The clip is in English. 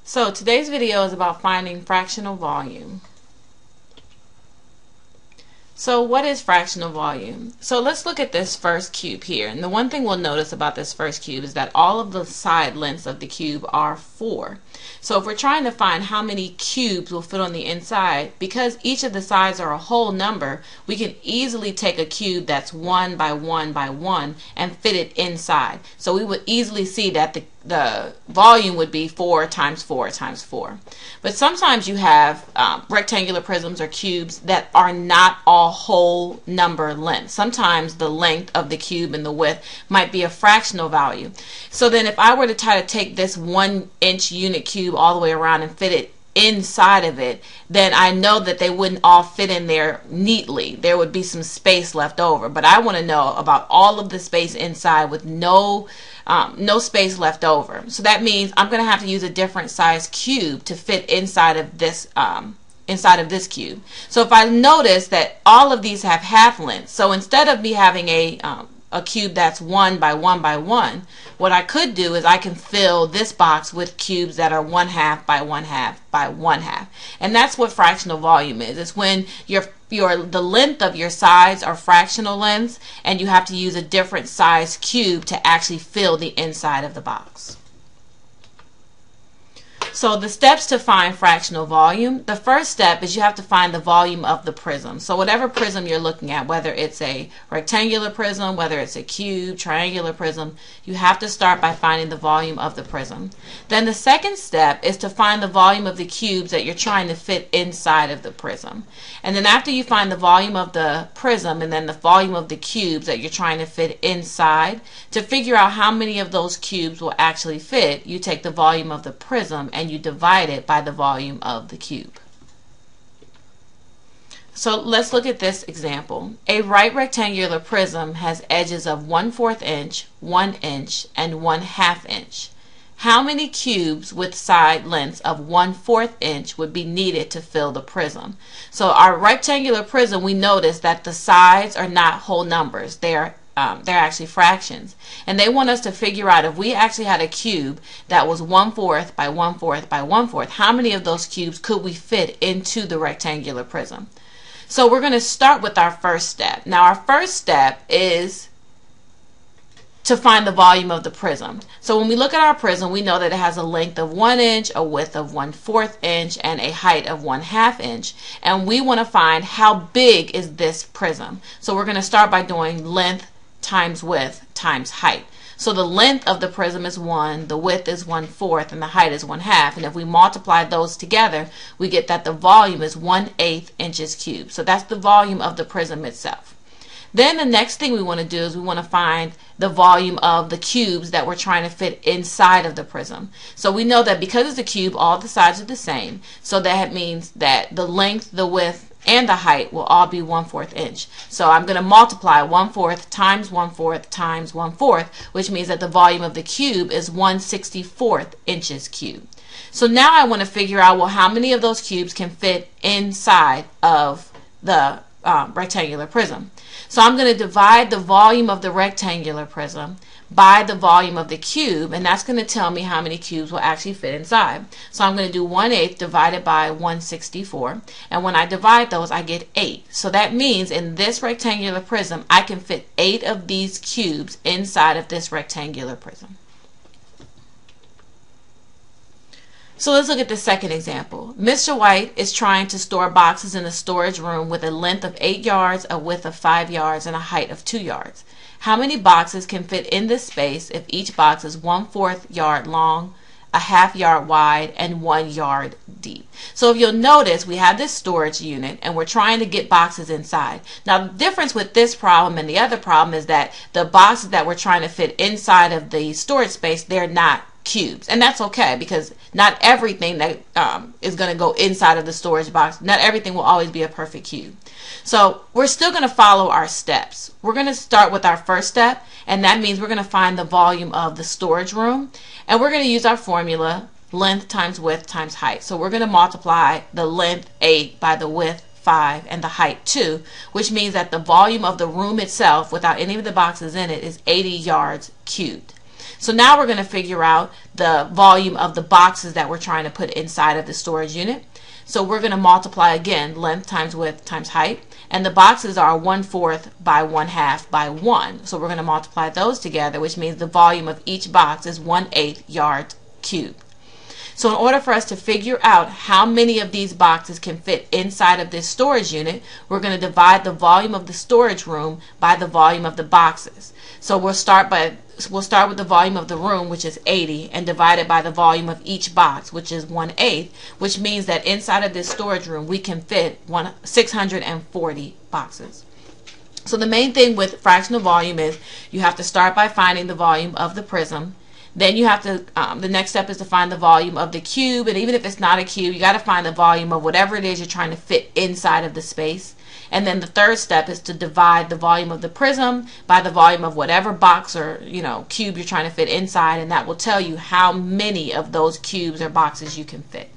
So today's video is about finding fractional volume. So what is fractional volume? So let's look at this first cube here. And the one thing we'll notice about this first cube is that all of the side lengths of the cube are 4. So if we're trying to find how many cubes will fit on the inside, because each of the sides are a whole number, we can easily take a cube that's 1 by 1 by 1 and fit it inside. So we would easily see that the volume would be 4 times 4 times 4. But sometimes you have rectangular prisms or cubes that are not all whole number length. Sometimes the length of the cube and the width might be a fractional value. So then if I were to try to take this 1-inch unit cube all the way around and fit it inside of it, then I know that they wouldn't all fit in there neatly. There would be some space left over, but I want to know about all of the space inside with no space left over. So that means I'm going to have to use a different size cube to fit inside of this cube. So if I notice that all of these have half lengths, so instead of me having a cube that's 1 by 1 by 1, what I could do is I can fill this box with cubes that are 1/2 by 1/2 by 1/2. And that's what fractional volume is. It's when the length of your sides are fractional lengths and you have to use a different size cube to actually fill the inside of the box. So the steps to find fractional volume, the first step is you have to find the volume of the prism. So whatever prism you're looking at, whether it's a rectangular prism, whether it's a cube, triangular prism, you have to start by finding the volume of the prism. Then the second step is to find the volume of the cubes that you're trying to fit inside of the prism. And then after you find the volume of the prism and then the volume of the cubes that you're trying to fit inside, to figure out how many of those cubes will actually fit, you take the volume of the prism and you divide it by the volume of the cube. So let's look at this example. A right rectangular prism has edges of 1/4 inch, 1 inch, and 1/2 inch. How many cubes with side lengths of 1/4 inch would be needed to fill the prism? So our rectangular prism, we notice that the sides are not whole numbers. They're actually fractions. And they want us to figure out if we actually had a cube that was 1/4 by 1/4 by 1/4, how many of those cubes could we fit into the rectangular prism? So we're going to start with our first step. Now our first step is to find the volume of the prism. So when we look at our prism, we know that it has a length of 1 inch, a width of 1/4 inch, and a height of 1/2 inch. And we want to find how big is this prism. So we're going to start by doing length times width times height. So the length of the prism is 1, the width is 1/4, and the height is 1/2. And if we multiply those together, we get that the volume is 1/8 inches cubed. So that's the volume of the prism itself. Then the next thing we want to do is we want to find the volume of the cubes that we're trying to fit inside of the prism. So we know that because it's a cube, all the sides are the same. So that means that the length, the width, and the height will all be 1/4 inch. So I'm going to multiply 1/4 times 1/4 times 1/4, which means that the volume of the cube is 1/64 inches cubed. So now I want to figure out, well, how many of those cubes can fit inside of the rectangular prism. So I'm going to divide the volume of the rectangular prism by the volume of the cube, and that's going to tell me how many cubes will actually fit inside. So I'm going to do 1/8 divided by 1/64, and when I divide those I get 8. So that means in this rectangular prism I can fit 8 of these cubes inside of this rectangular prism. So let's look at the second example. Mr. White is trying to store boxes in a storage room with a length of 8 yards, a width of 5 yards, and a height of 2 yards. How many boxes can fit in this space if each box is 1/4 yard long, a 1/2 yard wide, and 1 yard deep? So if you'll notice, we have this storage unit and we're trying to get boxes inside. Now the difference with this problem and the other problem is that the boxes that we're trying to fit inside of the storage space, they're not cubes, and that's okay because not everything that is going to go inside of the storage box, not everything will always be a perfect cube. So we're still going to follow our steps. We're going to start with our first step, and that means we're going to find the volume of the storage room, and we're going to use our formula length times width times height. So we're going to multiply the length 8 by the width 5 and the height 2, which means that the volume of the room itself without any of the boxes in it is 80 yards cubed. So now we're going to figure out the volume of the boxes that we're trying to put inside of the storage unit. So we're going to multiply again, length times width times height. And the boxes are 1/4 by 1/2 by 1. So we're going to multiply those together, which means the volume of each box is 1/8 yard cubed. So in order for us to figure out how many of these boxes can fit inside of this storage unit, we're going to divide the volume of the storage room by the volume of the boxes. So we'll start with the volume of the room, which is 80, and divide it by the volume of each box, which is 1/8, which means that inside of this storage room we can fit 640 boxes. So the main thing with fractional volume is you have to start by finding the volume of the prism. Then you have to, the next step is to find the volume of the cube, and even if it's not a cube, you got to find the volume of whatever it is you're trying to fit inside of the space. And then the third step is to divide the volume of the prism by the volume of whatever box or cube you're trying to fit inside, and that will tell you how many of those cubes or boxes you can fit.